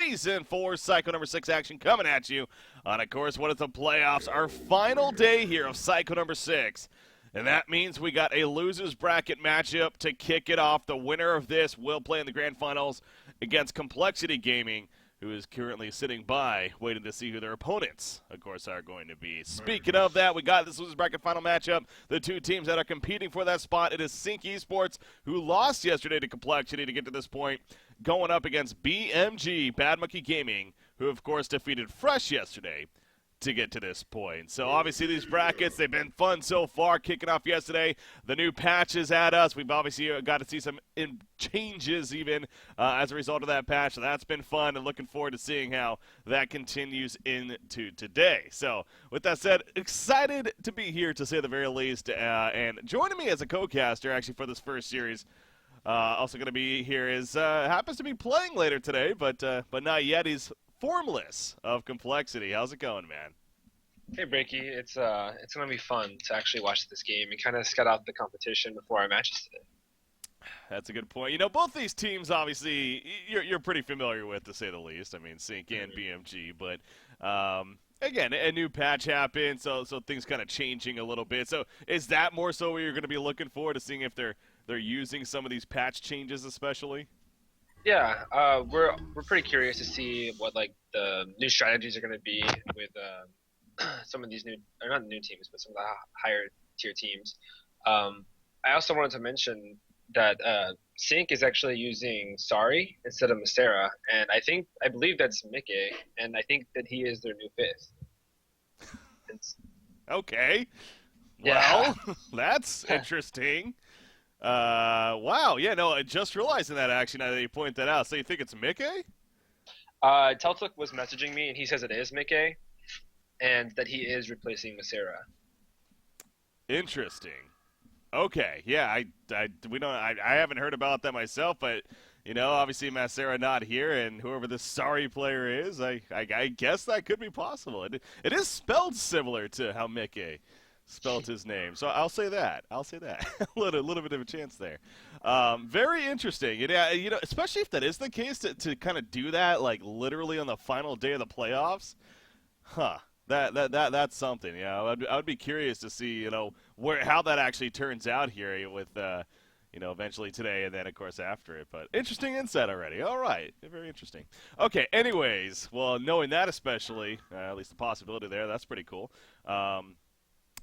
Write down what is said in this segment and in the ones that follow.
Season 4 Cycle number 6 action coming at you on, of course, what is the playoffs, our final day here of Cycle number 6. And that means we got a losers bracket matchup to kick it off. The winner of this will play in the grand finals against Complexity Gaming, who is currently sitting by, waiting to see who their opponents, of course, are going to be. Speaking of that, we got this losers bracket final matchup. The two teams that are competing for that spot, it is Sync eSports, who lost yesterday to Complexity to get to this point, going up against BMG, Bad Monkey Gaming, who, of course, defeated Fresh yesterday to get to this point. So obviously these brackets, they've been fun so far, kicking off yesterday. The new patches at us. We've obviously got to see some changes even as a result of that patch. So that's been fun, and looking forward to seeing how that continues into today. So with that said, excited to be here to say the very least. And joining me as a co-caster actually for this first series, also going to be here is happens to be playing later today, but not yet. He's Formless of Complexity. How's it going, man? Hey, Breaky. It's gonna be fun to actually watch this game and kind of scout out the competition before our matches today. That's a good point. You know, both these teams, obviously, you're pretty familiar with, to say the least. I mean, Sync and BMG, but again, a new patch happened, so things kind of changing a little bit. So is that more so where you're going to be looking forward to seeing if they're using some of these patch changes, especially? Yeah, we're pretty curious to see what like the new strategies are going to be with some of these new, or not new teams, but some of the higher tier teams. I also wanted to mention that Sync is actually using Sari instead of Masera, and I believe that's Mickey, and I think that he is their new fifth. Okay. Yeah. Well, that's interesting. Wow, yeah, no, I just realizing that actually now that you point that out. So you think it's Mickey? Teltuk was messaging me, and he says it is Mickey, and that he is replacing Masera. Interesting. Okay, yeah, I haven't heard about that myself, but you know, obviously Masera not here, and whoever this sorry player is, I guess that could be possible. It is spelled similar to how Mickey spelled his name, so I'll say that. a little bit of a chance there. Very interesting. Yeah, you know, especially if that is the case, to kind of do that like literally on the final day of the playoffs, huh? That's something. Yeah, I would be curious to see, you know, how that actually turns out here with you know, eventually today and then of course after it. But interesting insight already. All right, very interesting. Okay. Anyways, well, knowing that especially, at least the possibility there, that's pretty cool.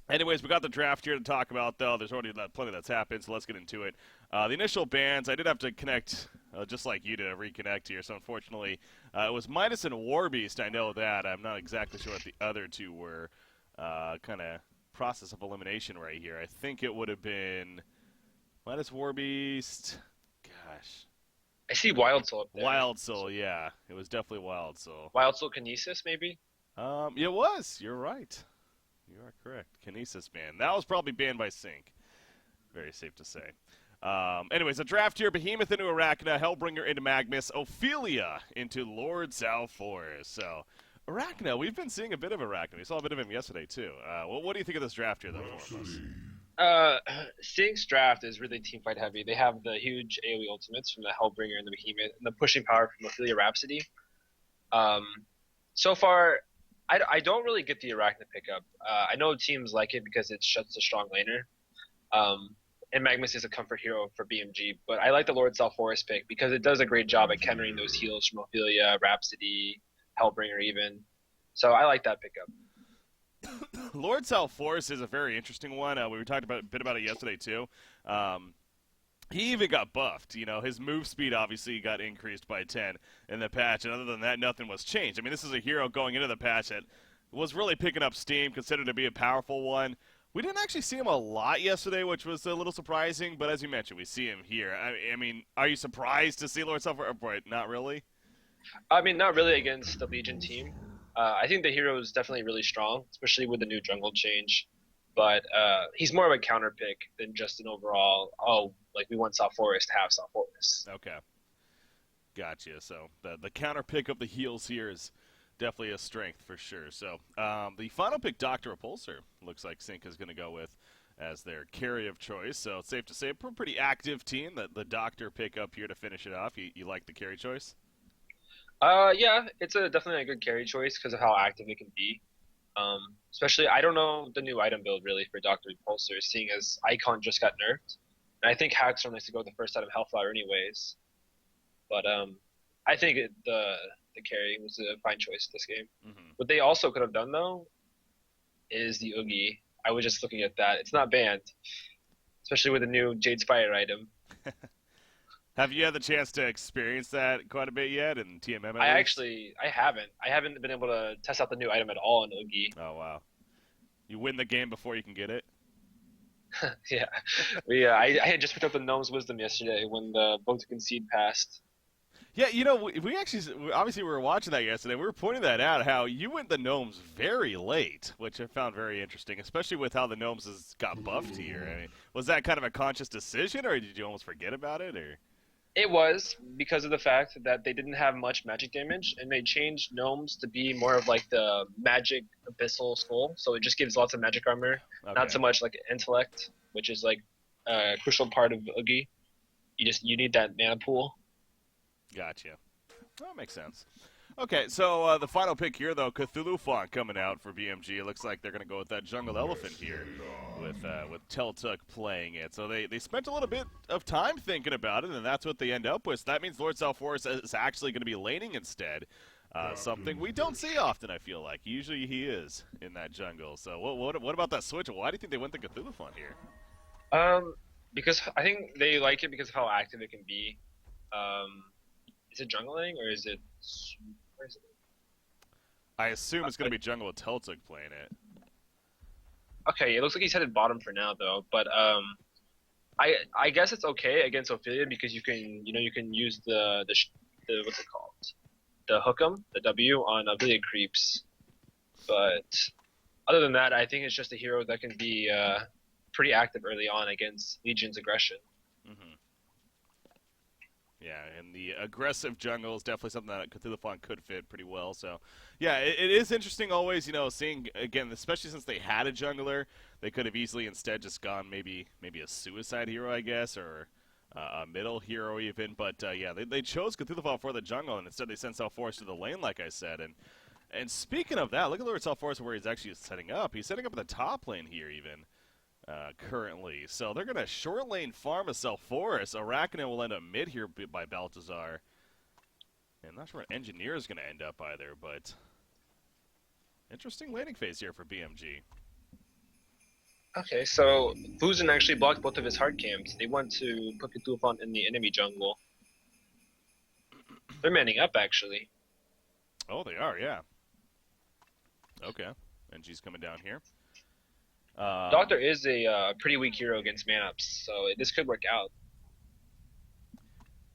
Anyways, we got the draft here to talk about, though. There's already plenty that's happened, so let's get into it. The initial bans, I did have to connect, just like you, to reconnect here. So, unfortunately, it was Midas and Warbeast. I know that. I'm not exactly sure what the other two were. Kind of process of elimination right here. I think it would have been Midas, Warbeast. Gosh. I see Wild Soul up there. Wild Soul, yeah. It was definitely Wild Soul. Wild Soul Kinesis, maybe? It was. You're right. You are correct. Kinesis ban. That was probably banned by Sync. Very safe to say. Anyways, a draft here. Behemoth into Arachna, Hellbringer into Magnus, Ophelia into Lord Salforce. So, Arachna, we've been seeing a bit of Arachna. We saw a bit of him yesterday, too. What do you think of this draft here, though, Sync's draft is really teamfight heavy. They have the huge AoE ultimates from the Hellbringer and the Behemoth, and the pushing power from Ophelia Rhapsody. So far, I don't really get the Arachna pickup. I know teams like it because it shuts the strong laner. And Magnus is a comfort hero for BMG, but I like the Lord Salforce pick because it does a great job at countering those heals from Ophelia, Rhapsody, Hellbringer even. So I like that pickup. Lord Salforce is a very interesting one. We were talking a bit about it yesterday, too. He even got buffed. You know, his move speed obviously got increased by 10 in the patch, and other than that, nothing was changed. I mean, this is a hero going into the patch that was really picking up steam, considered to be a powerful one. We didn't actually see him a lot yesterday, which was a little surprising, but as you mentioned, we see him here. I mean, are you surprised to see Lord Salforce? Not really? I mean, not really against the Legion team. I think the hero is definitely really strong, especially with the new jungle change. But he's more of a counter pick than just an overall, like we want Salforce to have Salforce. Okay. Gotcha. So the counter pick of the heals here is definitely a strength for sure. So the final pick, Dr. Repulsor, looks like Sync is going to go with as their carry of choice. So it's safe to say a pretty active team. The Doctor pick up here to finish it off. You like the carry choice? Yeah, it's definitely a good carry choice because of how active it can be. Especially, I don't know the new item build really for Doctor Repulsor, seeing as Icon just got nerfed, and I think Haxorn likes to go with the first item Hellflower anyways. But I think the carry was a fine choice this game. Hmm. What they also could have done though is the Oogie. I was just looking at that. It's not banned, especially with the new Jade Spire item. Have you had the chance to experience that quite a bit yet in TMM at I least? actually I haven't. I haven't been able to test out the new item at all in Oogie. Oh wow, you win the game before you can get it. Yeah, I had just picked up the Gnome's Wisdom yesterday when the Vote to Concede passed. Yeah, we actually obviously we were watching that yesterday. We were pointing that out how you went the gnomes very late, which I found very interesting, especially with how the gnomes has got buffed here. I mean, was that kind of a conscious decision, or did you almost forget about it, or? It was because of the fact that they didn't have much magic damage, and they changed gnomes to be more of like the magic abyssal skull. So it just gives lots of magic armor, not Okay, so much like intellect, which is like a crucial part of Oogie. You need that mana pool. gotcha. That makes sense. Okay, so the final pick here, though, Cthulhu Font coming out for BMG. It looks like they're going to go with that Jungle Elephant here, with Teltuk playing it. So they spent a little bit of time thinking about it, and that's what they end up with. So that means Lord Salforce is actually going to be laning instead. Something we don't see often, I feel like. Usually he is in that jungle. So what about that switch? Why do you think they went the Cthulhu Font here? Um, because I think they like it because of how active it can be. Um, is it jungling or is it? Where is it? I assume it's going to Uh, be jungle with Teltuk playing it. Okay, it looks like he's headed bottom for now though. But I guess it's okay against Ophelia because you can use the what's it called, the hook'em, the W on Ophelia creeps. But other than that, I think it's just a hero that can be pretty active early on against Legion's aggression. Hmm. Yeah, and the aggressive jungle is definitely something that Cthulhu Font could fit pretty well. So, yeah, it is interesting always, seeing again, especially since they had a jungler, they could have easily instead just gone maybe a suicide hero, I guess, or a middle hero even. But yeah, they chose Cthulhu Font for the jungle, and instead they sent Self-Force to the lane, like I said. And speaking of that, look at Lord Self-Force where he's actually setting up. He's setting up in the top lane here, even currently. So they're going to short lane farm a Self-Forest. Arachne will end up mid here by Baltazar. And I'm not sure what Engineer is going to end up either, but interesting laning phase here for BMG. Okay, so Fusion actually blocked both of his hard camps. They want to put Cthulhu in the enemy jungle. They're manning up actually. Oh, they are, yeah. Okay. NG's coming down here. Doctor is a pretty weak hero against man ups, so this could work out.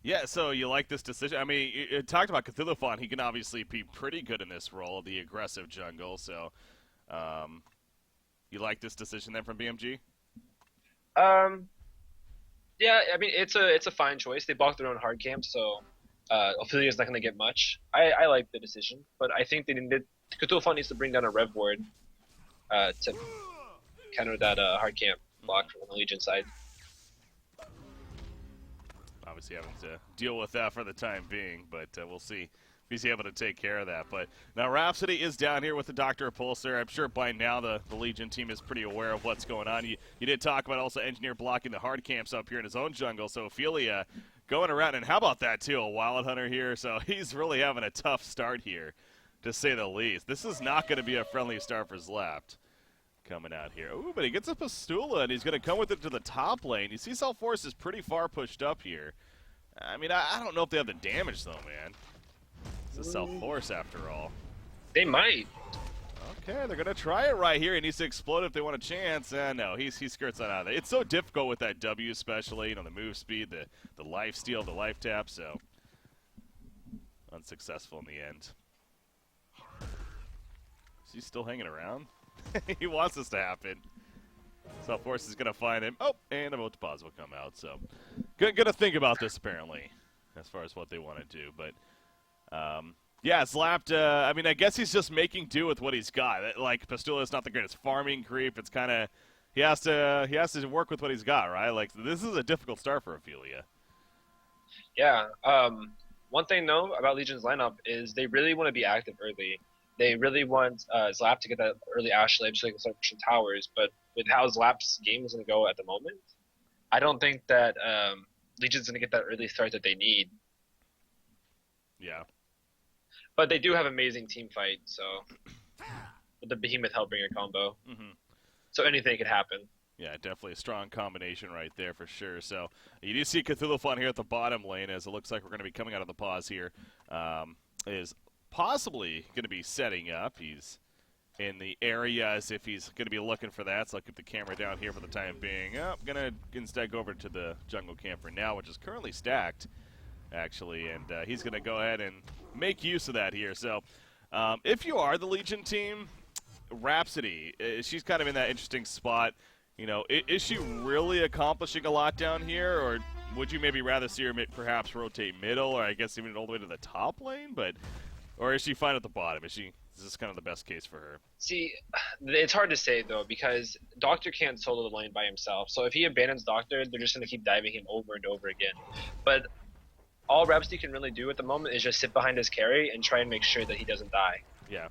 Yeah, so you like this decision? I mean, you talked about Cthulhu Font. He can obviously be pretty good in this role, the aggressive jungle. So, you like this decision then from BMG? Um, yeah, I mean it's a fine choice. They blocked their own hard camp, so Ophelia's not going to get much. I like the decision, but I think they needed Cthulhu needs to bring down a Rev Ward to counter that hard camp block from the Legion side. Obviously having to deal with that for the time being, but we'll see if he's able to take care of that. But now Rhapsody is down here with the Dr. Repulsor. I'm sure by now the Legion team is pretty aware of what's going on. You did talk about also Engineer blocking the hard camps up here in his own jungle, so Ophelia going around, and how about that too, a Wild Hunter here, so he's really having a tough start here, to say the least. This is not going to be a friendly start for Zlapped. Coming out here. Ooh, but he gets a Pastula, and he's going to come with it to the top lane. You see Self-Force is pretty far pushed up here. I mean, I don't know if they have the damage, though, man. It's a Self-Force, after all. They might. Okay, they're going to try it right here. He needs to explode if they want a chance. No, he skirts that out of there. It's so difficult with that W, especially, the move speed, the life steal, the life tap, so unsuccessful in the end. Is he still hanging around? He wants this to happen. Self-Force is going to find him. Oh, and a vote to pause will come out. So, going to think about this, apparently, as far as what they want to do. But, yeah, Zlapped, I mean, I guess he's just making do with what he's got. Like, Pastula is not the greatest farming creep. It's kind of, he has to work with what he's got, right? Like, this is a difficult start for Ophelia. Yeah. One thing though about Legion's lineup is they really want to be active early. They really want Zlapped to get that early Ashley so they can start pushing towers. But with how Zlapped's game is going to go at the moment, I don't think that Legion's going to get that early start that they need. Yeah. But they do have amazing team fight, so with the Behemoth Hellbringer combo. Mm-hmm. So anything could happen. Yeah, definitely a strong combination right there for sure. So you do see Cthulhu here at the bottom lane, as it looks like we're going to be coming out of the pause here. Is possibly going to be setting up. He's in the area as if he's going to be looking for that, so I'll keep the camera down here for the time being. I'm going to instead go over to the jungle camp for now, which is currently stacked, actually, and he's going to go ahead and make use of that here. So if you are the Legion team, Rhapsody, she's kind of in that interesting spot. You know, is she really accomplishing a lot down here, or would you maybe rather see her perhaps rotate middle, or I guess even all the way to the top lane? Or is she fine at the bottom? Is this kind of the best case for her? See, it's hard to say though, because Doctor can't solo the lane by himself. So if he abandons Doctor, they're just going to keep diving him over and over again. But all Rhapsody can really do at the moment is just sit behind his carry and try and make sure that he doesn't die. Yeah.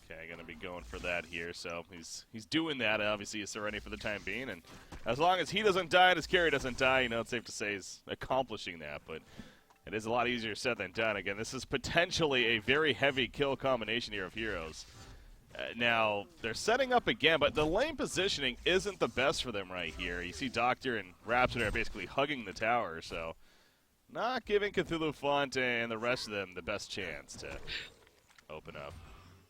Okay, going to be going for that here. So he's doing that. Obviously, he's ready for the time being, and as long as he doesn't die and his carry doesn't die, you know, it's safe to say he's accomplishing that. But it is a lot easier said than done. Again, this is potentially a very heavy kill combination here of heroes. Now, they're setting up again, but the lane positioning isn't the best for them right here. You see Doctor and Rhapsody are basically hugging the tower, so not giving Cthulhu Font and the rest of them the best chance to open up.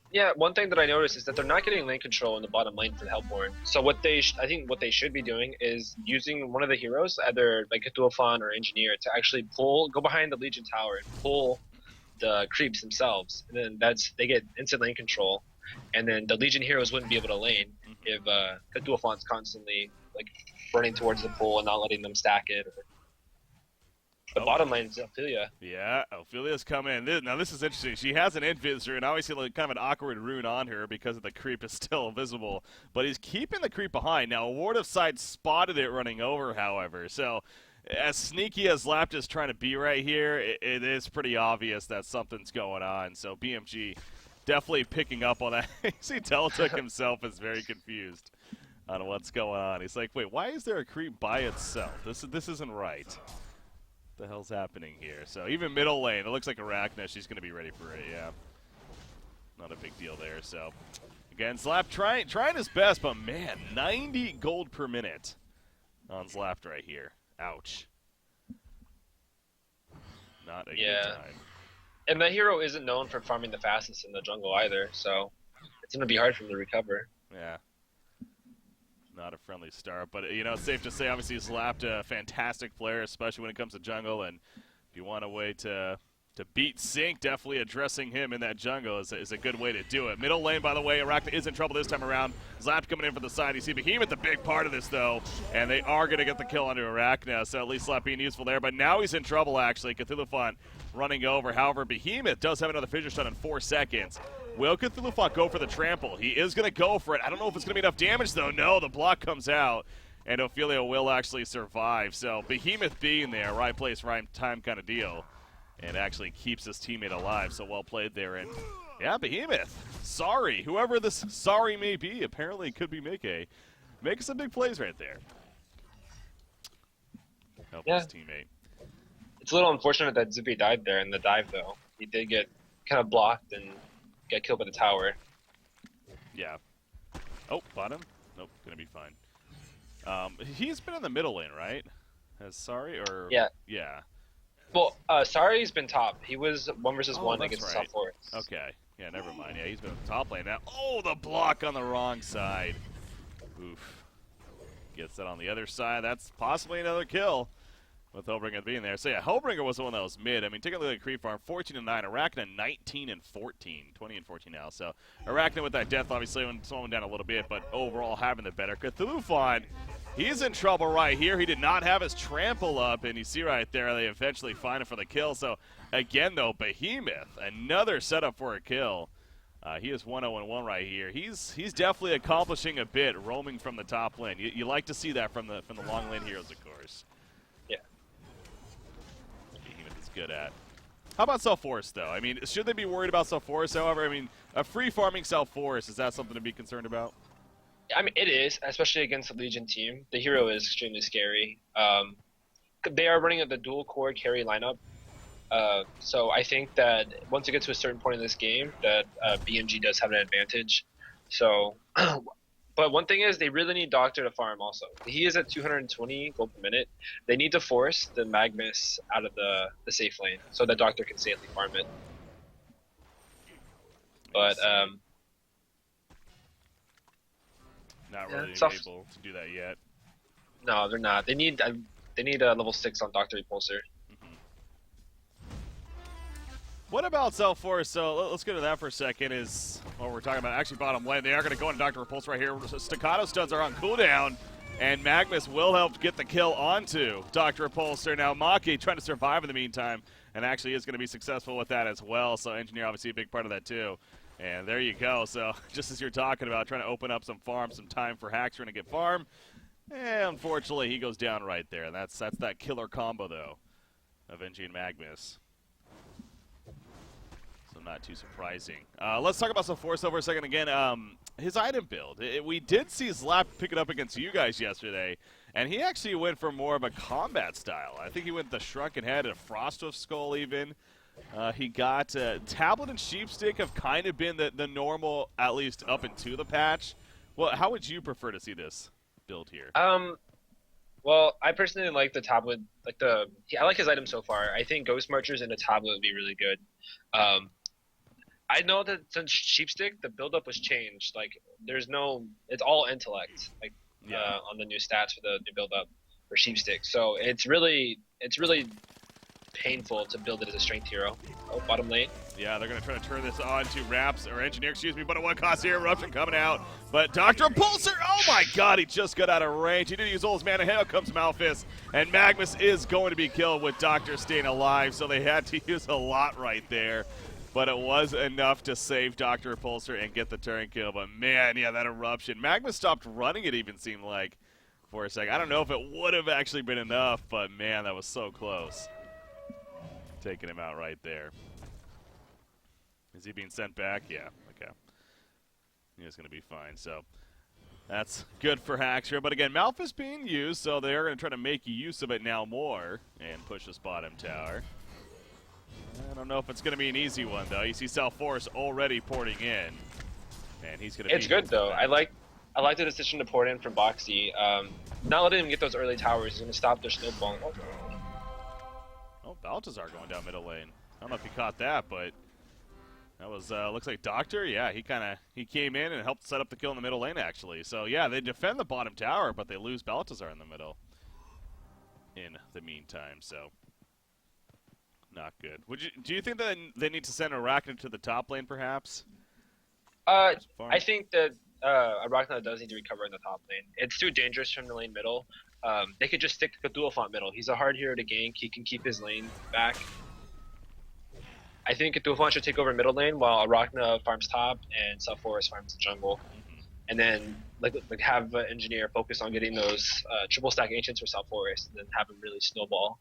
Yeah, one thing that I noticed is that they're not getting lane control in the bottom lane for the Hellborn. So I think what they should be doing is using one of the heroes, either like Cthulhu Font or Engineer, to actually go behind the Legion tower and pull the creeps themselves. And then they get instant lane control. And then the Legion heroes wouldn't be able to lane if Cthulhu Font's constantly like running towards the pool and not letting them stack it. The bottom lane is Ophelia. Yeah, Ophelia's coming in. Now, this is interesting. She has an Invis rune, obviously like kind of an awkward rune on her because of the creep is still visible. But he's keeping the creep behind. Now, a Ward of Sight spotted it running over, however. So, as sneaky as Zlapped is trying to be right here, it is pretty obvious that something's going on. So, BMG definitely picking up on that. You see Teletook himself is very confused on what's going on. He's like, wait, why is there a creep by itself? This isn't right. What the hell's happening here? So even middle lane, it looks like Arachna, she's going to be ready for it, yeah. Not a big deal there, so. Again, Zlapped trying his best, but man, 90 gold per minute on Zlapped right here. Ouch. Not a good time. And the hero isn't known for farming the fastest in the jungle either, so it's going to be hard for him to recover. Yeah. Not a friendly start, but you know, it's safe to say obviously Zlapped a fantastic player, especially when it comes to jungle, and if you want a way to beat Sync, definitely addressing him in that jungle is a good way to do it. Middle lane, by the way, Arachna is in trouble this time around. Zlapped coming in from the side. You see Behemoth, the big part of this, though, and they are going to get the kill onto Arachna, so at least Zlapped being useful there. But now he's in trouble, actually. Cthulhu Font running over. However, Behemoth does have another fissure shot in 4 seconds. Will Cthulhu Font go for the trample? He is going to go for it. I don't know if it's going to be enough damage, though. No, the block comes out, and Ophelia will actually survive. So Behemoth being there, right place, right time kind of deal, and actually keeps his teammate alive. So well played there. And yeah, Behemoth, sorry, whoever this sorry may be, apparently could be making some big plays right there. Help his teammate. It's a little unfortunate that Zippy died there in the dive, though. He did get kind of blocked and get killed by the tower. Yeah. Oh, bottom? Nope, gonna be fine. He's been in the middle lane, right? As Sorry, or yeah. Well, Sari's been top. He was 1 versus 1 against top forest. Okay. Yeah, never mind. Yeah, he's been in the top lane now. Oh, the block on the wrong side. Oof. Gets that on the other side. That's possibly another kill with Hellbringer being there. So yeah, Hellbringer was the one that was mid. I mean, take a look at Creep Farm, 14-9. Arachna 19-14, 20-14 now. So Arachna with that death obviously slowing down a little bit, but overall having the better. Cthulhu Font, he's in trouble right here. He did not have his trample up, and you see right there they eventually find him for the kill. So again though, Behemoth, another setup for a kill. He is 1-0-1 right here. He's definitely accomplishing a bit roaming from the top lane. You like to see that from the long lane heroes, of course. good at. How about Self-Force, though? I mean, should they be worried about Self-Force, however? I mean, a free-farming Self-Force, is that something to be concerned about? I mean, it is, especially against the Legion team. The hero is extremely scary. They are running the dual core carry lineup. So I think that once it gets to a certain point in this game, that BMG does have an advantage. So, but one thing is they really need Doctor to farm also. He is at 220 gold per minute. They need to force the Magnus out of the safe lane so that Doctor can safely farm it. But not really able to do that yet. No, they're not. They need a level 6 on Doctor Repulsor. What about Self-Force? So let's get to that for a second. Is what we're talking about. Actually, bottom lane. They are going to go into Dr. Repulsor right here. Staccato stuns are on cooldown, and Magnus will help get the kill onto Dr. Repulsor. Now, Maki trying to survive in the meantime, and actually is going to be successful with that as well. So Engineer obviously a big part of that too. And there you go. So just as you're talking about trying to open up some farm, some time for Haxer to get farm, unfortunately he goes down right there. And that's that killer combo though of NG and Magnus. Not too surprising. Let's talk about Self-Force for a second again. His item build. We did see Zlapped pick it up against you guys yesterday, and he actually went for more of a combat style. I think he went the Shrunken Head and a Frostwolf Skull even. He got Tablet and Sheepstick have kind of been the normal, at least up into the patch. Well, how would you prefer to see this build here? Well, I personally like the Tablet. I like his item so far. I think Ghost Marchers and a Tablet would be really good. I know that since Sheepstick, the build-up was changed. Like, it's all intellect, on the new stats for the new build-up for Sheepstick. So it's really painful to build it as a strength hero. Oh, bottom lane. Yeah, they're going to try to turn this on to Raps, or Engineer, excuse me, but at what cost here? Eruption coming out. But Dr. Repulsor, oh my god, he just got out of range. He didn't use all his mana. Here comes Malphus, and Magnus is going to be killed with Doctor staying alive, so they had to use a lot right there. But it was enough to save Dr. Repulsor and get the turn kill. But man, yeah, that eruption. Magnus stopped running, it even seemed like, for a second. I don't know if it would have actually been enough, but man, that was so close. Taking him out right there. Is he being sent back? Yeah, okay. He's going to be fine, so that's good for Haxer. But again, Malphus being used, so they're going to try to make use of it now more and push this bottom tower. I don't know if it's going to be an easy one, though. You see Self-Force already porting in, and he's going to. It's good though. I like the decision to port in from Boxy. Not letting him get those early towers is going to stop their snowballing. Oh, Baltazar going down middle lane. I don't know if you caught that, but that was looks like Doctor. Yeah, he came in and helped set up the kill in the middle lane actually. So yeah, they defend the bottom tower, but they lose Baltazar in the middle. In the meantime, so. Not good. Do you think that they need to send Arachna to the top lane, perhaps? I think that Arachna does need to recover in the top lane. It's too dangerous from the lane middle. They could just stick to Cthulhu Font middle. He's a hard hero to gank. He can keep his lane back. I think Cthulhu Font should take over middle lane while Arachna farms top and Self-Force farms the jungle. And then have Engineer focus on getting those triple stack Ancients for Self-Force, and then have him really snowball.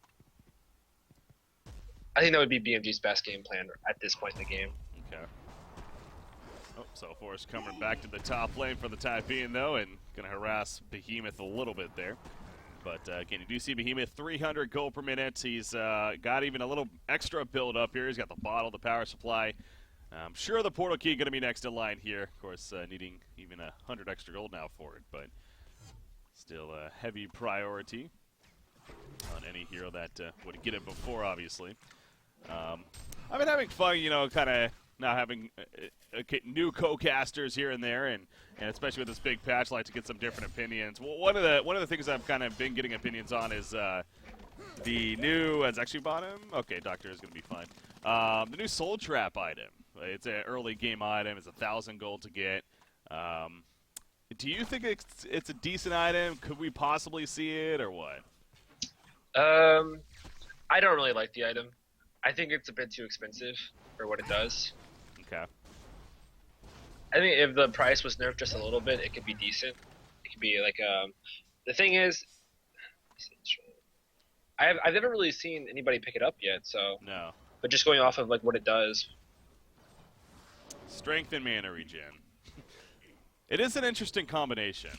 I think that would be BMG's best game plan at this point in the game. Okay. Oh, Self-Force coming back to the top lane for the time being, though, and going to harass Behemoth a little bit there. But, again, you do see Behemoth 300 gold per minute. He's got even a little extra build up here. He's got the bottle, the power supply. I'm sure the portal key going to be next in line here. Of course, needing even 100 extra gold now for it, but still a heavy priority on any hero that would get it before, obviously. I've been having fun, kind of now having new co-casters here and there, and especially with this big patch, like to get some different opinions. Well, one of the things I've kind of been getting opinions on is the new. It's actually bottom. Okay, Doctor is going to be fine. The new Soul Trap item. It's an early game item. It's 1,000 gold to get. Do you think it's a decent item? Could we possibly see it, or what? I don't really like the item. I think it's a bit too expensive for what it does. Okay. I think if the price was nerfed just a little bit, it could be decent. It could be like the thing is, I've never really seen anybody pick it up yet. So, No. but just going off of like what it does. Strength and mana regen. It is an interesting combination.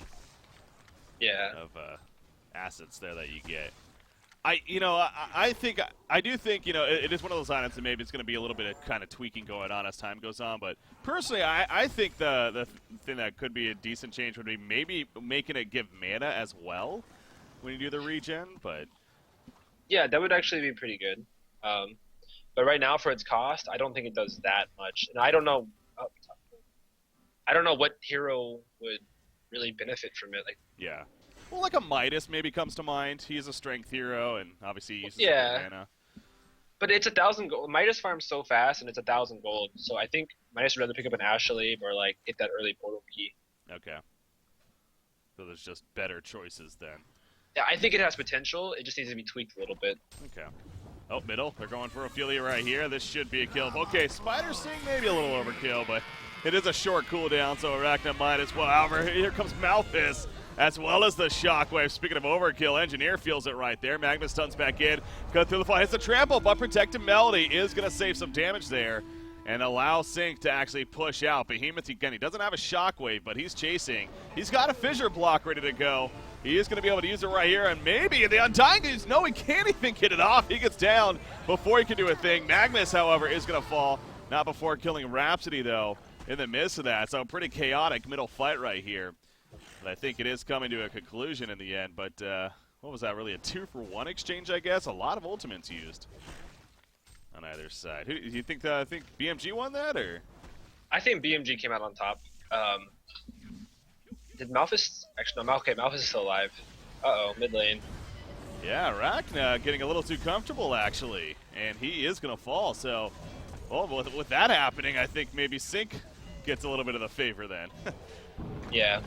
Yeah. Of assets there that you get. I do think it is one of those items that maybe it's going to be a little bit of kind of tweaking going on as time goes on. But personally, I think the thing that could be a decent change would be maybe making it give mana as well when you do the regen. But yeah, that would actually be pretty good. But right now, for its cost, I don't think it does that much, and I don't know. I don't know what hero would really benefit from it. Like, yeah. Well, like a Midas maybe comes to mind. He's a strength hero, and obviously he uses mana. But it's 1,000 gold. Midas farms so fast, and it's 1,000 gold. So I think Midas would rather pick up an Ashley or like get that early portal key. Okay. So there's just better choices then. Yeah, I think it has potential. It just needs to be tweaked a little bit. Okay. Oh, middle. They're going for Ophelia right here. This should be a kill. Okay, Spider Sting maybe a little overkill, but it is a short cooldown, so Arachna might as well. However, here comes Malphus, as well as the Shockwave. Speaking of overkill, Engineer feels it right there. Magma stuns back in. Cut through the fight. Hits a trample, but Protective Melody is going to save some damage there and allow Sync to actually push out. Behemoth, again, he doesn't have a Shockwave, but he's chasing. He's got a Fissure Block ready to go. He is going to be able to use it right here, and maybe the Undying is, no, he can't even get it off. He gets down before he can do a thing. Magnus, however, is going to fall. Not before killing Rhapsody, though, in the midst of that. So pretty chaotic middle fight right here. But I think it is coming to a conclusion in the end. But what was that, really a 2-for-1 exchange, I guess? A lot of ultimates used on either side. Who do you think BMG won that, or? I think BMG came out on top. Did Malphus? Actually, no. Okay, Malphus is still alive. Uh-oh, mid lane. Yeah, Arachna getting a little too comfortable, actually. And he is going to fall, so... Well, with that happening, I think maybe Sync gets a little bit of the favor then. Yeah.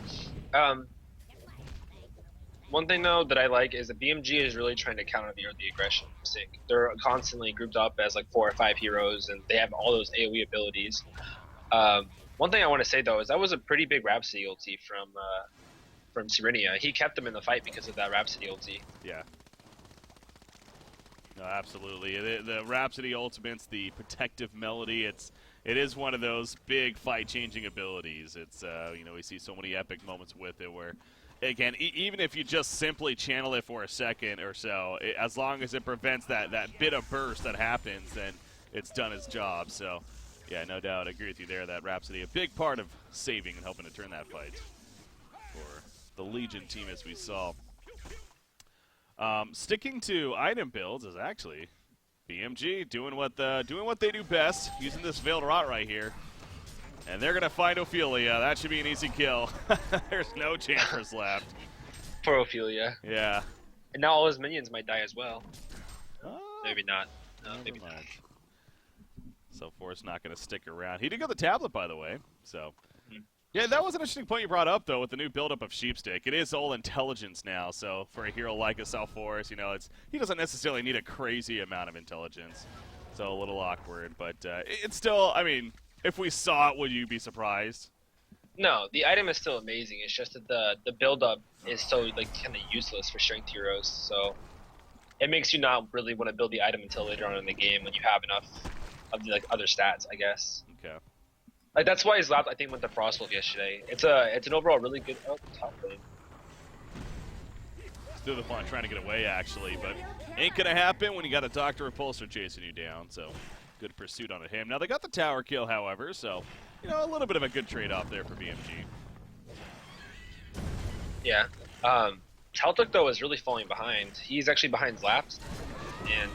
One thing, though, that I like is that BMG is really trying to counter the early aggression of Sync. They're constantly grouped up as like 4 or 5 heroes, and they have all those AoE abilities. One thing I want to say, though, is that was a pretty big Rhapsody ulti from Serenia. He kept them in the fight because of that Rhapsody ulti. Yeah. No, absolutely. The Rhapsody ultimates, the Protective Melody, it is one of those big fight-changing abilities. It's we see so many epic moments with it where, again, even if you just simply channel it for a second or so, as long as it prevents that bit of burst that happens, then it's done its job. So, yeah, no doubt, I agree with you there. That Rhapsody, a big part of saving and helping to turn that fight for the Legion team, as we saw. Sticking to item builds is actually BMG doing what they do best, using this Veiled Rot right here. And they're going to find Ophelia. That should be an easy kill. There's no chance for Zlapped. Poor Ophelia. Yeah. And now all his minions might die as well. Maybe not. No, maybe not. So Forrest's not going to stick around. He did get the tablet, by the way. So, yeah, that was an interesting point you brought up, though, with the new buildup of Sheepstick. It is all intelligence now. So for a hero like a South Forest, he doesn't necessarily need a crazy amount of intelligence. So a little awkward, but it's still. I mean, if we saw it, would you be surprised? No, the item is still amazing. It's just that the buildup is so kind of useless for strength heroes. So it makes you not really want to build the item until later on in the game when you have enough of the other stats, I guess. Okay. That's why Zlapped, I think, went to Frostwolf yesterday. It's an overall really good top lane. Through the fun trying to get away, actually, but ain't gonna happen when you got a Dr. Repulsor chasing you down. So good pursuit on him. Now they got the tower kill, however, so a little bit of a good trade-off there for BMG. Yeah. Chaltuk, though, is really falling behind. He's actually behind Zlapped, and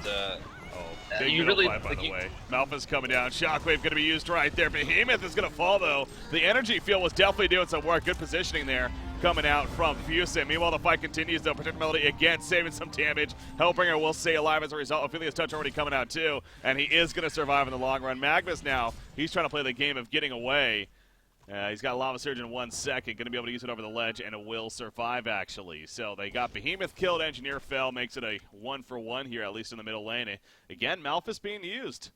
big you middle really fight, by the way. Malphus coming down. Shockwave going to be used right there. Behemoth is going to fall, though. The energy field was definitely doing some work. Good positioning there coming out from Fusin. Meanwhile, the fight continues, though. Protective Melody again saving some damage. Hellbringer will stay alive as a result. Ophelia's touch already coming out, too. And he is going to survive in the long run. Magnus now, he's trying to play the game of getting away. He's got Lava Surge in 1 second. Going to be able to use it over the ledge, and it will survive, actually. So they got Behemoth killed. Engineer fell. Makes it a 1-for-1 here, at least in the middle lane. Again, Malphus being used.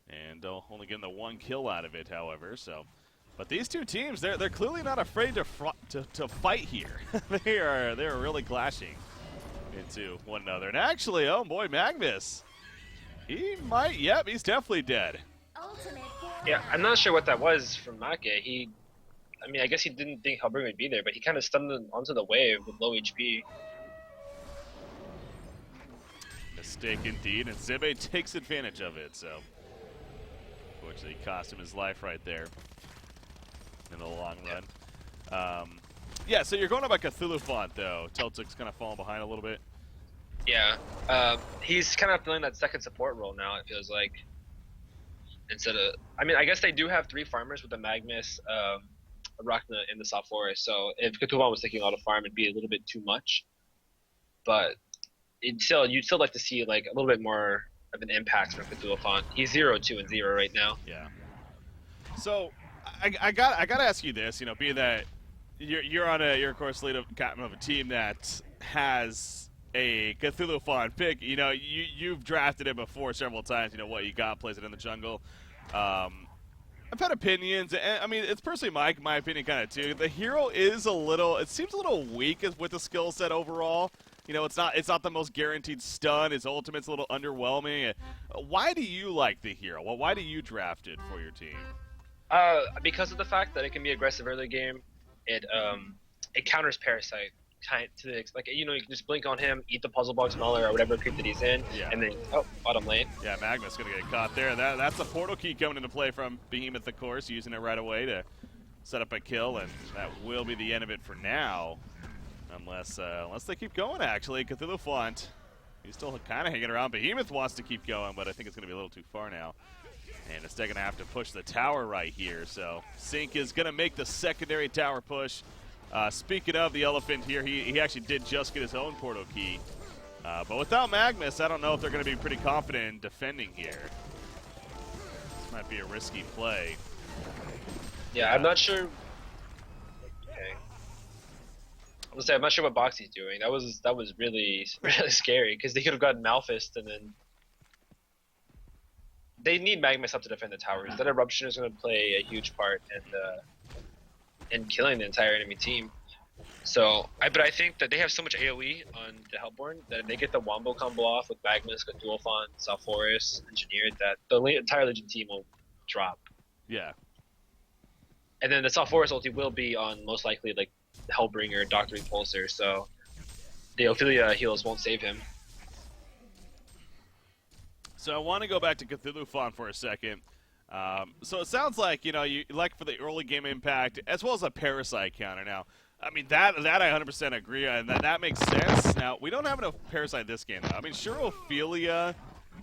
And only getting the 1 kill out of it, however. So, but these two teams, they're clearly not afraid to fight here. They're really clashing. into one another. And actually, oh boy, Magnus, he might, yep, he's definitely dead. Yeah, I'm not sure what that was from Make. I mean, I guess he didn't think Hellbringer would be there, but he kind of stunned onto the wave with low HP. Mistake indeed, and Zibe takes advantage of it, so unfortunately cost him his life right there in the long run. Yeah, so you're going up by Cthulhu Font, though. Teltic's kind of falling behind a little bit. Yeah, he's kind of filling that second support role now, it feels like. Instead of, I mean, I guess they do have 3 farmers with the Magnus, Arachna, and the Soft Forest, so if Cthulhu Font was taking a lot of farm, it'd be a little bit too much. But you'd still like to see like a little bit more of an impact from Cthulhu Font. He's 0-2-0 right now. Yeah. So I gotta ask you this, being that you're of course lead captain of a team that has a Cthulhu Font pick. You've drafted it before several times. What you got, plays it in the jungle. I've had opinions, and I mean, it's personally my opinion kind of too. The hero is it seems a little weak with the skill set overall. It's not the most guaranteed stun. His ultimate's a little underwhelming. Why do you like the hero? Well, why do you draft it for your team? Because of the fact that it can be aggressive early game. It counters Parasite. You can just blink on him, eat the puzzle box mauler or whatever creep that he's in, and then bottom lane. Yeah, Magma's gonna get caught there. That's a portal key coming into play from Behemoth, of course, using it right away to set up a kill, and that will be the end of it for now, unless they keep going. Actually, Cthulhu Font, he's still kind of hanging around. Behemoth wants to keep going, but I think it's gonna be a little too far now. And it's gonna have to push the tower right here. So Sync is gonna make the secondary tower push. Speaking of the elephant here, he actually did just get his own portal key. But without Magnus, I don't know if they're going to be pretty confident in defending here. This might be a risky play. Yeah, I'm not sure. Okay. I'm not sure what Boxy's doing. That was really scary because they could have gotten Malphist and then. They need Magnus up to defend the towers. That eruption is going to play a huge part in killing the entire enemy team. So, but I think that they have so much AoE on the Hellborn that if they get the Wombo combo off with Magnus, Cthulhu Font, Soft Forest, Engineered, that the entire Legion team will drop. Yeah. And then the Soft Forest ulti will be on most likely like Hellbringer, Doctor Repulsor, so the Ophelia heals won't save him. So I want to go back to Cthulhu Font for a second. So it sounds like, you like for the early game impact, as well as a Parasite counter. Now, I mean, that I 100% agree on, that makes sense. Now, we don't have enough Parasite this game, though. I mean, sure, Ophelia,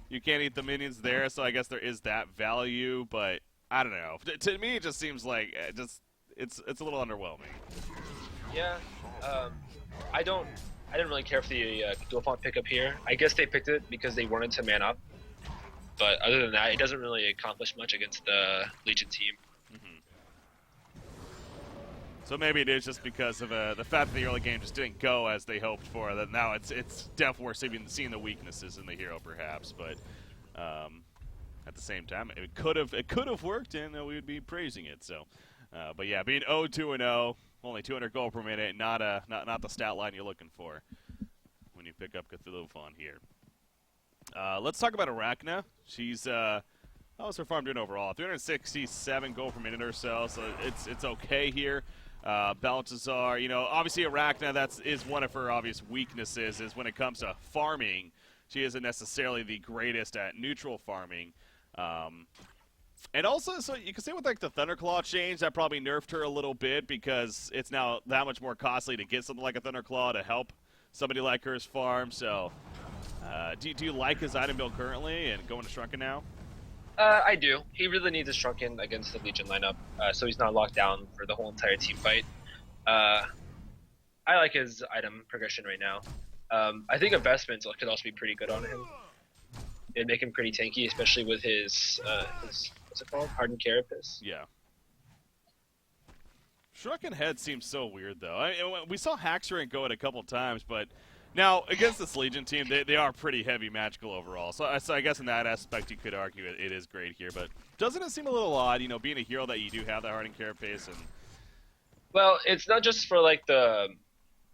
you can't eat the minions there, so I guess there is that value, but I don't know. To me, it just seems like, it's a little underwhelming. Yeah, I didn't really care for the Cthulhu Font pickup here. I guess they picked it because they wanted to man up. But other than that, it doesn't really accomplish much against the Legion team. Mm-hmm. So maybe it is just because of the fact that the early game just didn't go as they hoped for. That now it's definitely worth seeing the weaknesses in the hero, perhaps. But at the same time, it could have worked, and we would be praising it. So, but yeah, being 0-2-0, only 200 gold per minute, not the stat line you're looking for when you pick up Cthulhu Font here. Let's talk about Arachna. She's how's her farm doing overall? 367 gold per minute or so, so it's okay here. Baltazar, obviously Arachna, is one of her obvious weaknesses is when it comes to farming. She isn't necessarily the greatest at neutral farming. And also, so you can say with like the Thunderclaw change, that probably nerfed her a little bit because it's now that much more costly to get something like a Thunderclaw to help somebody like her's farm, so... Do you like his item build currently and going to Shrunken now? I do. He really needs a Shrunken against the Legion lineup, so he's not locked down for the whole entire team fight. I like his item progression right now. I think investments could also be pretty good on him. It'd make him pretty tanky, especially with his what's it called? Hardened Carapace. Yeah. Shrunken Head seems so weird, though. We saw Haxorant go it a couple times, but... Now, against this Legion team, they are pretty heavy magical overall. So I guess in that aspect, you could argue it is great here. But doesn't it seem a little odd, being a hero that you do have that hardened carapace? And... Well, it's not just for, like, the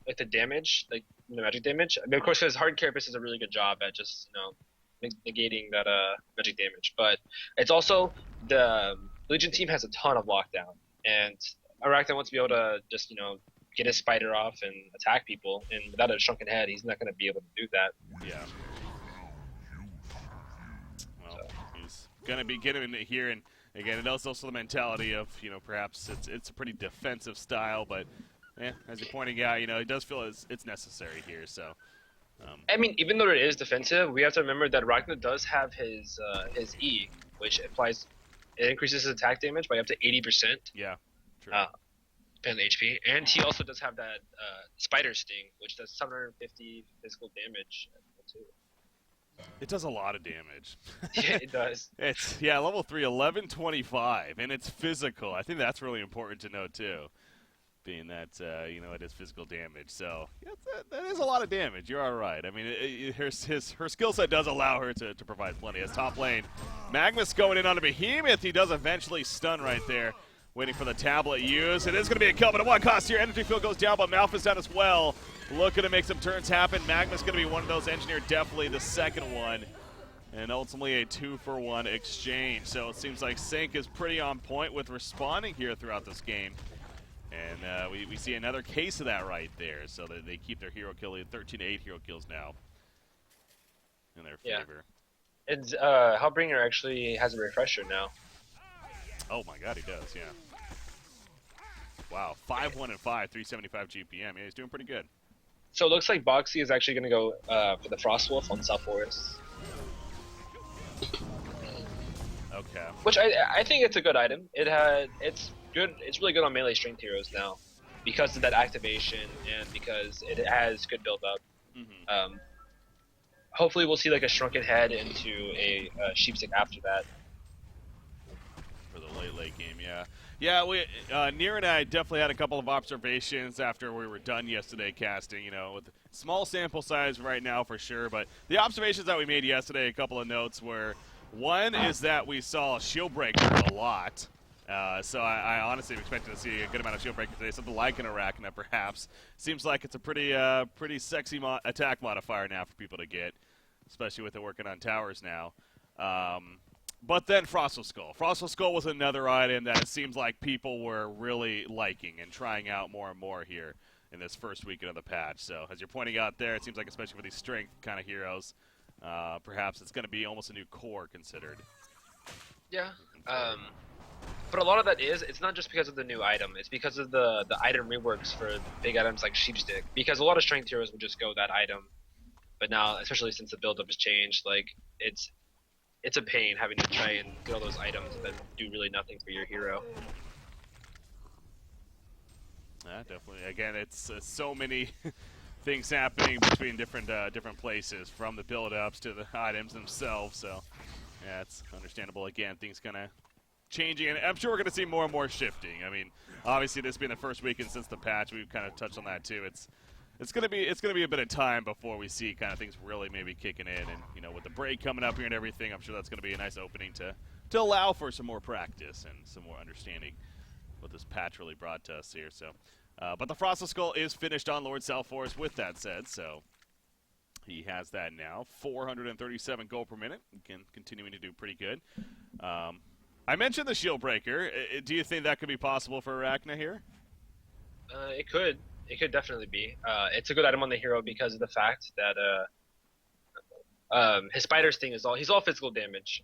like the damage, like the magic damage. I mean, of course, because Hard Carapace does a really good job at just negating that magic damage. But it's also the Legion team has a ton of lockdown, and Arachne wants to be able to just get his spider off and attack people, and without a shrunken head, he's not going to be able to do that. Yeah. Well, he's going to be getting in here, and again, it is also the mentality of, perhaps it's a pretty defensive style, but as you're pointing out, he does feel it's necessary here. So, I mean, even though it is defensive, we have to remember that Ragnar does have his E, which it increases his attack damage by up to 80%. Yeah, true. Depending on HP, and he also does have that spider sting, which does 750 physical damage too. It does a lot of damage. Yeah, it does. It's level 3, 1125, and it's physical. I think that's really important to know too, being that it is physical damage. So that is a lot of damage. You're all right. I mean, her skill set does allow her to provide plenty. As top lane, Magnus going in on a behemoth. He does eventually stun right there. Waiting for the tablet use. It is going to be a kill, but at one cost here. Energy field goes down, but Malphus down as well. Looking to make some turns happen. Magnus going to be one of those. Engineer definitely the second one. And ultimately a 2-for-1 exchange. So it seems like Sync is pretty on point with responding here throughout this game. And we see another case of that right there. So that they keep their hero kill lead, 13-8 hero kills now in their favor. And Hellbringer actually has a refresher now. Oh my god, he does, yeah. Wow, 5-1 and 5, 375 GPM. Yeah, he's doing pretty good. So it looks like Boxy is actually going to go for the Frostwolf on South Forest. Okay. Which I think it's a good item. It's good. It's really good on melee strength heroes now, because of that activation and because it has good build up. Mm-hmm. Hopefully we'll see like a shrunken head into a sheepstick after that. For the late game, yeah. Yeah, Neer and I definitely had a couple of observations after we were done yesterday casting, with small sample size right now for sure, but the observations that we made yesterday, a couple of notes were, one is that we saw Shieldbreaker a lot, so I honestly am expecting to see a good amount of Shieldbreaker today, something like an Arachne perhaps. Seems like it's a pretty sexy attack modifier now for people to get, especially with it working on towers now. But then Frostal Skull. Frostal Skull was another item that it seems like people were really liking and trying out more and more here in this first weekend of the patch. So as you're pointing out there, it seems like especially for these strength kind of heroes, perhaps it's going to be almost a new core considered. Yeah. But a lot of that it's not just because of the new item. It's because of the item reworks for big items like Sheepstick. Because a lot of strength heroes would just go that item. But now, especially since the build-up has changed, like it's a pain having to try and get all those items that do really nothing for your hero. Yeah, definitely. Again, it's so many things happening between different places, from the build-ups to the items themselves. So, yeah, it's understandable. Again, things kind of changing, and I'm sure we're going to see more and more shifting. I mean, obviously, this being the first weekend since the patch, we've kind of touched on that too. It's gonna be a bit of time before we see kind of things really maybe kicking in, and with the break coming up here and everything, I'm sure that's gonna be a nice opening to allow for some more practice and some more understanding what this patch really brought to us here. So, but the Frostal Skull is finished on Lord South Forest. With that said, so he has that now, 437 gold per minute, again continuing to do pretty good. I mentioned the Shield Breaker. Do you think that could be possible for Arachne here? It could. It could definitely be. It's a good item on the hero because of the fact that his spider sting he's all physical damage,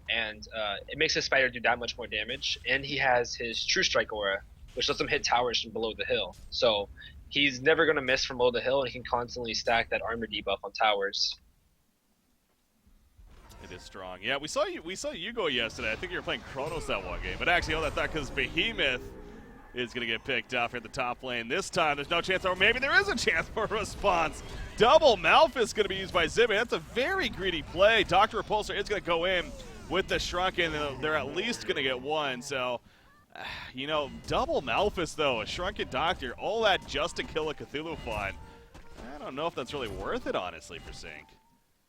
and it makes his spider do that much more damage. And he has his True Strike aura, which lets him hit towers from below the hill. So he's never going to miss from below the hill, and he can constantly stack that armor debuff on towers. It is strong. Yeah, we saw you go yesterday. I think you were playing Kronos that one game, but actually, I thought because Behemoth is going to get picked off here at the top lane. This time, there's no chance, or maybe there is a chance for a response. Double Malphus going to be used by Zibby. That's a very greedy play. Dr. Repulsor is going to go in with the Shrunken, and they're at least going to get one. So, double Malphus, though, a Shrunken Doctor, all that just to kill a Cthulhu Fawn. I don't know if that's really worth it, honestly, for Sync.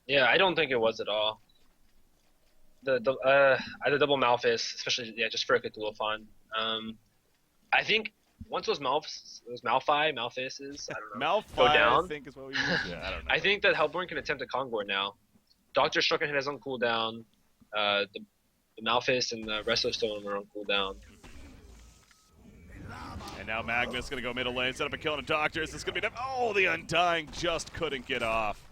Yeah, I don't think it was at all. The double Malphus, especially just for a Cthulhu Fawn. I think once those Malphaises, I don't know, Malphite, go down, I think is what we use. Yeah, I don't know. I think that Hellborn can attempt a Kongor now. Doctor Strucken has on cooldown. The Malphite and the rest of Stone are on cooldown. And now Magnus going to go middle lane, set up a kill on a Doctor. Is this going to be enough? Oh, the Undying just couldn't get off.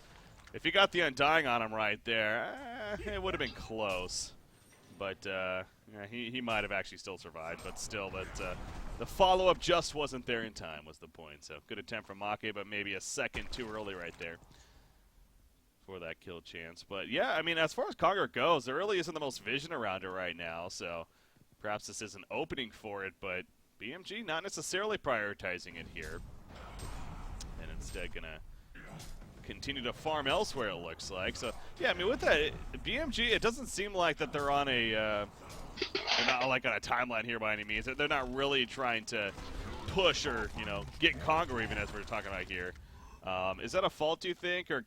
If he got the Undying on him right there, it would have been close. But yeah, he might have actually still survived. But still, the follow-up just wasn't there in time was the point. So good attempt from Make, but maybe a second too early right there for that kill chance. But yeah, I mean, as far as Kongor goes, there really isn't the most vision around it right now. So perhaps this is an opening for it, but BMG not necessarily prioritizing it here. And instead going to continue to farm elsewhere, it looks like. So yeah, I mean, with that, BMG, it doesn't seem like that they're on a they're not like on a timeline here by any means. They're not really trying to push or, you know, get Kongor even as we're talking about here. Is that a fault, do you think, or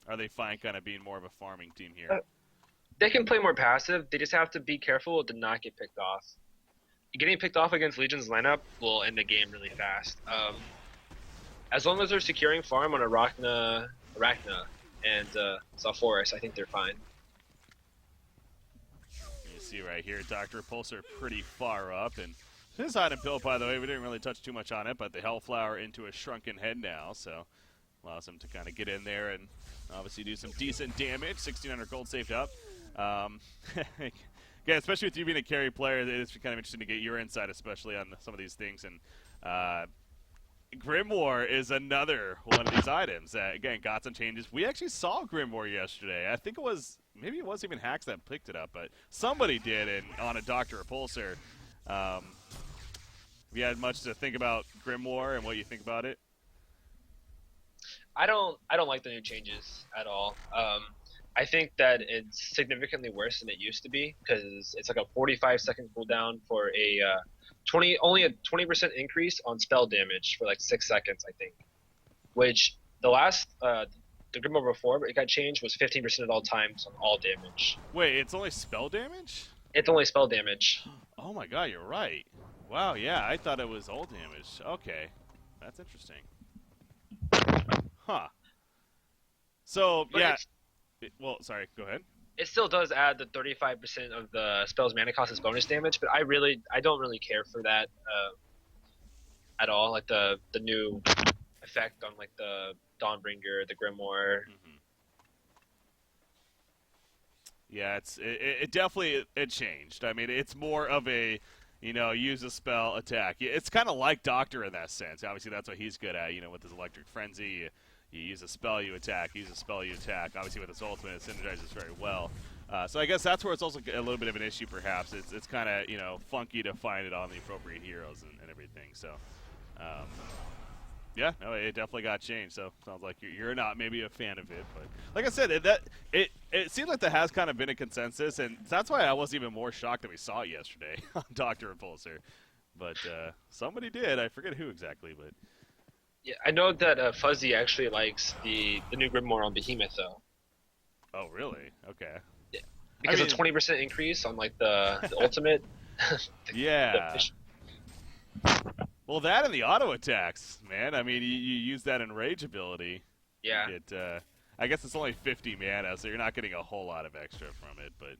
are they fine kind of being more of a farming team here? They can play more passive. They just have to be careful to not get picked off. Getting picked off against Legion's lineup will end the game really fast. As long as they're securing farm on Arachna and Zalforus, I think they're fine. You see right here, Dr. Repulsor pretty far up, and his item build, by the way, we didn't really touch too much on it, but the Hellflower into a shrunken head now, so allows him to kind of get in there and obviously do some decent damage. 1,600 gold saved up. Yeah, especially with you being a carry player, it's kind of interesting to get your insight, especially on some of these things. And Grimoire is another one of these items that, again, got some changes. We actually saw Grimoire yesterday. I think maybe it wasn't even Hacks that picked it up, but somebody did, and on a Dr. Repulsor. Have you had much to think about Grimoire and what you think about it? I don't like the new changes at all. I think that it's significantly worse than it used to be because it's like a 45-second cooldown for only a 20% increase on spell damage for like 6 seconds, I think. Which the Grimoire before it got changed was 15% at all times on all damage. Wait, it's only spell damage? It's only spell damage. Oh my god, you're right. Wow, yeah, I thought it was all damage. Okay, that's interesting. Huh. So, But yeah. Well, sorry, go ahead. It still does add the 35% of the spell's mana cost as bonus damage, but I don't really care for that at all. Like the new effect on like the Dawnbringer, the Grimoire. Mm-hmm. Yeah, it definitely changed. I mean, it's more of a, you know, use a spell, attack. It's kind of like Doctor in that sense. Obviously, that's what he's good at, you know, with his Electric Frenzy. You use a spell, you attack. Use a spell, you attack. Obviously, with his ultimate, it synergizes very well. So I guess that's where it's also a little bit of an issue, perhaps. It's kind of, you know, funky to find it on the appropriate heroes and everything. So, yeah, no, it definitely got changed. So sounds like you're not maybe a fan of it, but like I said, it seems like there has kind of been a consensus, and that's why I was even more shocked that we saw it yesterday on Dr. Repulsor. But somebody did. I forget who exactly, but. Yeah, I know that Fuzzy actually likes the new Grimoire on Behemoth though. Oh, really? Okay. Yeah, because a 20% increase on like the ultimate. Yeah. Well, that and the auto attacks, man. I mean, you use that enrage ability. Yeah. I guess it's only 50 mana, so you're not getting a whole lot of extra from it, but.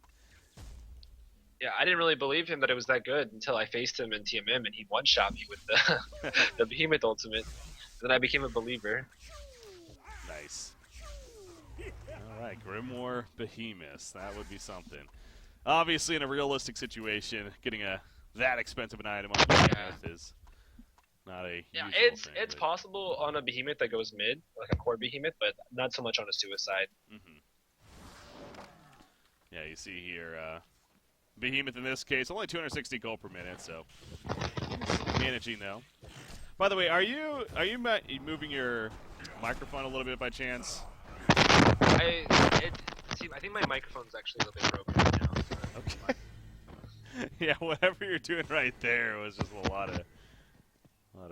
Yeah, I didn't really believe him that it was that good until I faced him in TMM and he one-shot me with the the Behemoth ultimate. Then I became a believer. Nice. All right, Grimoire Behemoth. That would be something. Obviously, in a realistic situation, getting that expensive an item on Behemoth is not a yeah. It's It's possible on a Behemoth that goes mid, like a core Behemoth, but not so much on a Suicide. Mm-hmm. Yeah, you see here, Behemoth in this case, only 260 gold per minute, so managing though. By the way, are you moving your microphone a little bit by chance? I think my microphone's actually a little bit broken right now. Okay. Yeah, whatever you're doing right there was just a lot of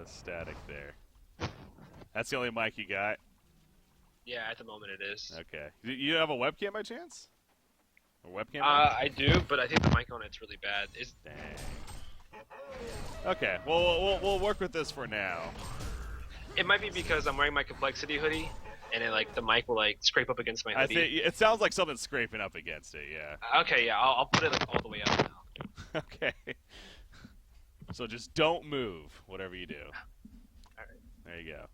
static there. That's the only mic you got? Yeah, at the moment it is. Okay. You have a webcam by chance? A webcam? I do, but I think the mic on it's really bad. Dang. Okay, well, we'll work with this for now. It might be because I'm wearing my complexity hoodie, and then like the mic will like scrape up against my hoodie. I think it sounds like something's scraping up against it. Yeah. Okay, yeah, I'll put it like, all the way up now. Okay. So just don't move, whatever you do. All right. There you go.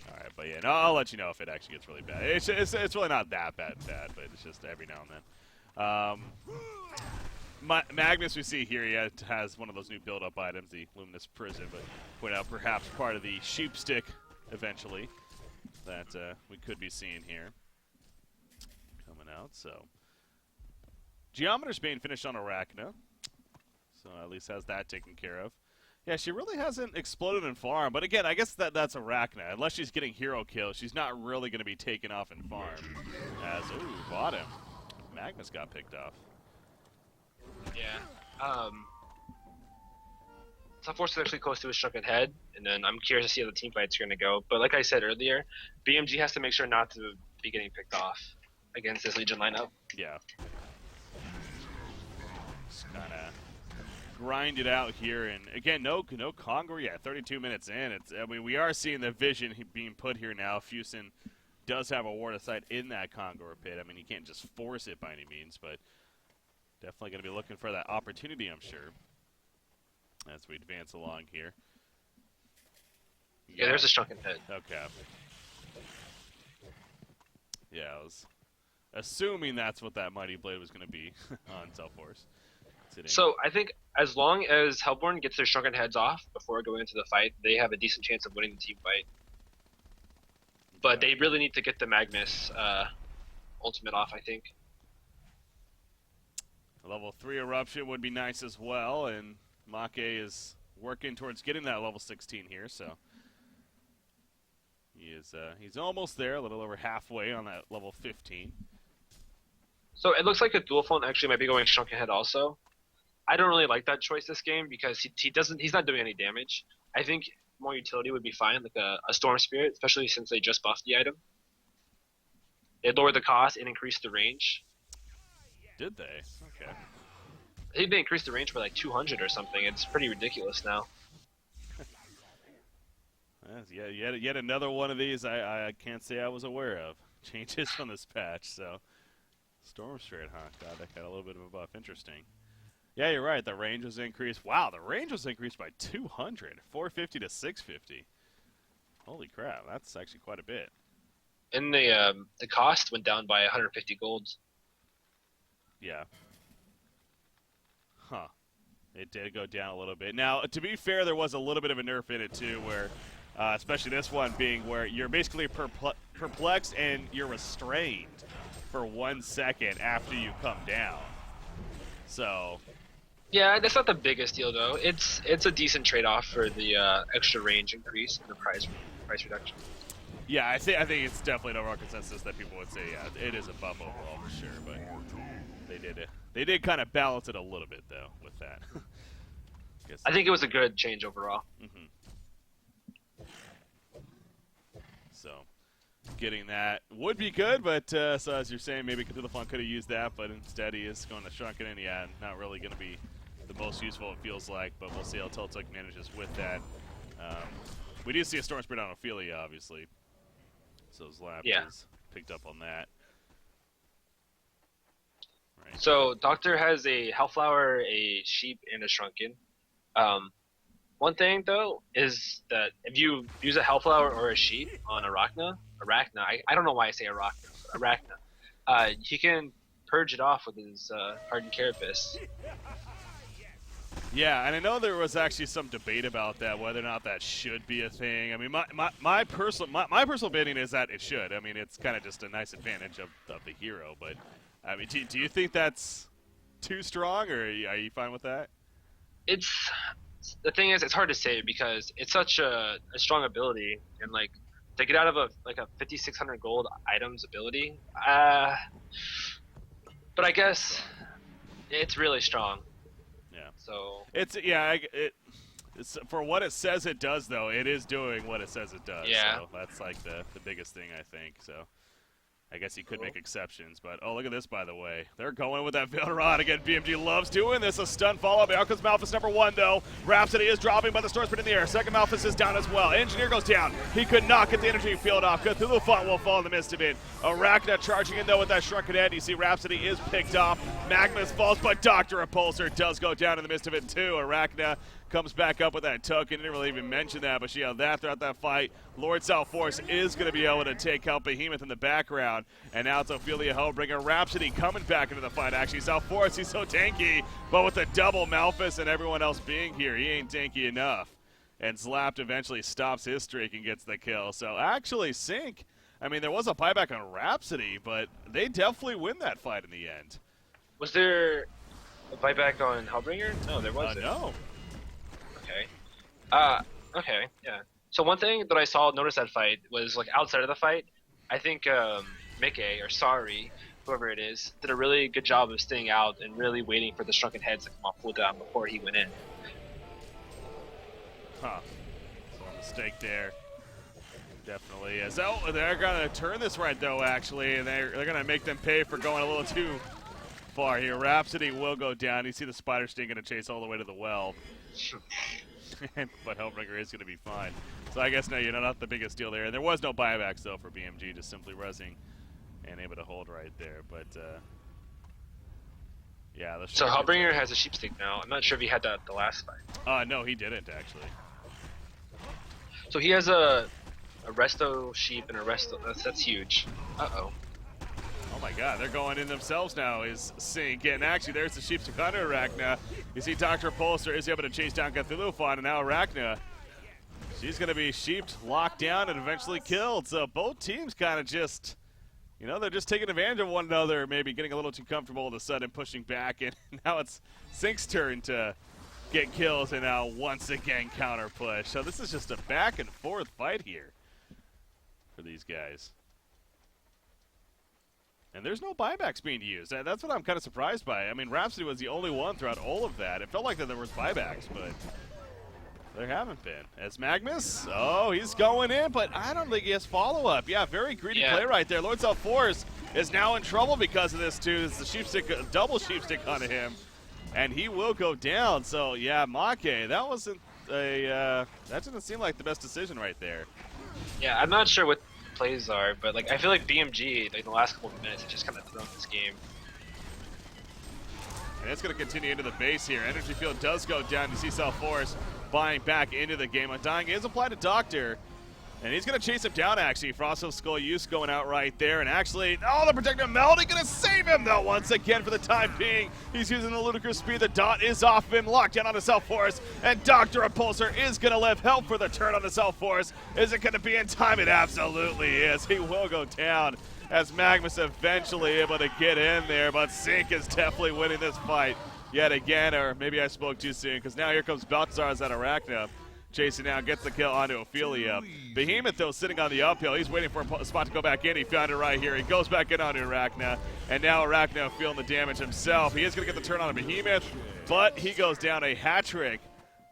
All right, but yeah, no, I'll let you know if it actually gets really bad. It's really not that bad, but it's just every now and then. Magnus, we see here, has one of those new build-up items, the Luminous Prison, but point out perhaps part of the sheepstick eventually that we could be seeing here coming out. So Geometer's being finished on Arachna, so at least has that taken care of. Yeah, she really hasn't exploded in farm, but again, I guess that's Arachna. Unless she's getting hero kills, she's not really going to be taken off in farm. As, ooh, bottom. Magnus got picked off. Yeah. Force is actually close to his shrunken head, and then I'm curious to see how the team fights are going to go. But like I said earlier, BMG has to make sure not to be getting picked off against this Legion lineup. Yeah. Just kind of grind it out here, and again, no Congo yet. 32 minutes in. We are seeing the vision being put here now. Fusen does have a ward of sight in that Congo pit. I mean, he can't just force it by any means, but definitely going to be looking for that opportunity, I'm sure, as we advance along here. Yeah, there's a shrunken head. Okay. Yeah, I was assuming that's what that Mighty Blade was going to be on Self-Force. So I think as long as Hellborn gets their shrunken heads off before going into the fight, they have a decent chance of winning the team fight. But they really need to get the Magnus ultimate off, I think. Level 3 Eruption would be nice as well, and Make is working towards getting that level 16 here, so he's almost there, a little over halfway on that level 15. So it looks like a dual phone actually might be going shrunken head also. I don't really like that choice this game because he's not doing any damage. I think more utility would be fine, like a Storm Spirit, especially since they just buffed the item. They lowered the cost and increased the range. Did they? Okay. I think they increased the range by like 200 or something. It's pretty ridiculous now. Yeah, yet another one of these I can't say I was aware of. Changes from this patch, so Storm Spirit, huh? God, that got a little bit of a buff. Interesting. Yeah, you're right. The range was increased. Wow, the range was increased by 200. 450 to 650. Holy crap, that's actually quite a bit. And the cost went down by 150 golds. Yeah. Huh. It did go down a little bit. Now, to be fair, there was a little bit of a nerf in it, too, where, especially this one being where you're basically perplexed and you're restrained for 1 second after you come down. So... Yeah, that's not the biggest deal, though. It's a decent trade-off for the extra range increase and the price reduction. Yeah, I think it's definitely an overall consensus that people would say, yeah, it is a buff overall for sure, but they did kind of balance it a little bit though with that. I think it was a good change overall. Mm-hmm. So getting that would be good, but so as you're saying, maybe Cthulhu could have used that, but instead he is going to Shrunken, and yeah, not really going to be the most useful it feels like, but we'll see how Tiltuk manages with that. We do see a Storm Spirit on Ophelia, obviously. So Zlapped is picked up on that. Right. So Doctor has a Hellflower, a Sheep, and a Shrunken. One thing, though, is that if you use a Hellflower or a Sheep on Arachna, I don't know why I say Arachna, he can purge it off with his Hardened Carapace. Yeah, and I know there was actually some debate about that, whether or not that should be a thing. I mean, my personal opinion is that it should. I mean, it's kind of just a nice advantage of the hero. But I mean, do you think that's too strong, or are you fine with that? The thing is, it's hard to say because it's such a strong ability, and like to get out of a 5,600 gold items ability. But I guess it's really strong. Yeah. So it's for what it says it does, though. It is doing what it says it does. Yeah. So that's like the biggest thing, I think. So I guess he could make exceptions, but oh, look at this, by the way. They're going with that Veiled Rod again. BMG loves doing this. A stun follow-up. Out comes Malphus number 1, though. Rhapsody is dropping, but the Storm Spirit in the air. Second Malphus is down as well. Engineer goes down. He could not get the energy field off. Cthulhu Font will fall in the midst of it. Arachna charging in, though, with that Shrunken Head. You see Rhapsody is picked off. Magnus falls, but Dr. Repulsor does go down in the midst of it, too. Arachna comes back up with that token. Didn't really even mention that, but she had that throughout that fight. Lord Salforce is going to be able to take out Behemoth in the background. And now it's Ophelia Hellbringer. Rhapsody coming back into the fight, actually. Salforce, he's so tanky, but with the double Malphus and everyone else being here, he ain't tanky enough. And Zlapped eventually stops his streak and gets the kill. So actually, Sync, I mean, there was a buyback on Rhapsody, but they definitely win that fight in the end. Was there a buyback on Hellbringer? No, there wasn't. No. Okay, yeah. So one thing that I noticed that fight was, like, outside of the fight, I think Mickey, or Sorry, whoever it is, did a really good job of staying out and really waiting for the Shrunken Heads to come off cooldown before he went in. Huh. So a mistake there. Definitely is. Oh, they're going to turn this right, though, actually, and they're going to make them pay for going a little too far here. Rhapsody will go down. You see the Spider Sting going to chase all the way to the well. But Hellbringer is going to be fine. So I guess, no, not the biggest deal there. And there was no buybacks, though, for BMG, just simply resing and able to hold right there. But, yeah. So Hellbringer has a sheep stick now. I'm not sure if he had that the last fight. No, he didn't, actually. So he has a resto sheep and a resto. That's huge. Uh-oh. Oh my god, they're going in themselves now, is Sync. And actually, there's the sheep stick under Arachna. You see Dr. Repulsor is able to chase down Cthulhu Font, and now Arachna, she's going to be sheeped, locked down, and eventually killed. So both teams kind of just, they're just taking advantage of one another, maybe getting a little too comfortable all of a sudden, pushing back. And now it's Sync's turn to get kills, and now once again counter push. So this is just a back and forth fight here for these guys. And there's no buybacks being used. That's what I'm kind of surprised by. I mean, Rhapsody was the only one throughout all of that. It felt like that there was buybacks, but there haven't been. As Magnus, he's going in, but I don't think he has follow-up. Yeah, very greedy play right there. Lord Self-Force is now in trouble because of this, too. It's the sheepstick, double sheepstick onto him, and he will go down. So, yeah, Make, that wasn't that didn't seem like the best decision right there. Yeah, I'm not sure what plays are, but I feel like BMG, in the last couple of minutes, has just kind of thrown this game. And it's going to continue into the base here. Energy field does go down. You see Self-Force buying back into the game. Undying is applied to Doctor, and he's going to chase him down, actually. Frost's Skull Use going out right there, and actually, the Protective Melody going to save him, though, once again for the time being. He's using the ludicrous speed. The dot is off of him, locked down on the Self-Force, and Dr. Repulsor is going to live. Help for the turn on the Self-Force. Is it going to be in time? It absolutely is. He will go down as Magnus eventually able to get in there, but Sync is definitely winning this fight yet again, or maybe I spoke too soon, because now here comes Balthazar as that Arachna. Chasing down, gets the kill onto Ophelia. Behemoth, though, sitting on the uphill. He's waiting for a spot to go back in. He found it right here. He goes back in onto Arachna, and now Arachna feeling the damage himself. He is going to get the turn on a Behemoth, but he goes down a hat trick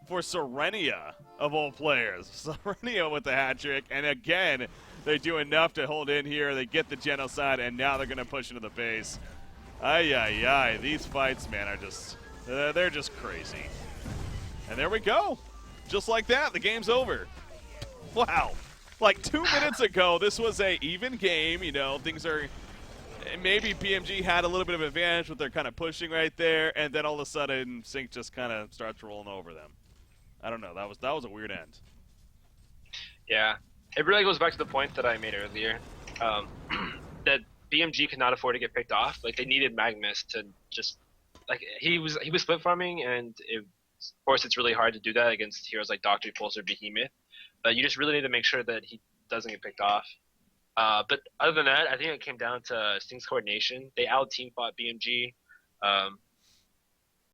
for Serenia, of all players. Serenia with the hat trick, and again, they do enough to hold in here. They get the genocide, and now they're going to push into the base. Ay. These fights, man, are just, they're just crazy. And there we go. Just like that, the game's over. Wow. Like 2 minutes ago, this was a even game. Things are, maybe BMG had a little bit of advantage with their kind of pushing right there, and then all of a sudden, Sync just kind of starts rolling over them. I don't know. That was a weird end. Yeah. It really goes back to the point that I made earlier, that BMG could not afford to get picked off. They needed Magnus to just, he was split farming, and of course, it's really hard to do that against heroes like Dr. Repulsor, Behemoth, but you just really need to make sure that he doesn't get picked off. But other than that, I think it came down to Sting's coordination. They out-team fought BMG.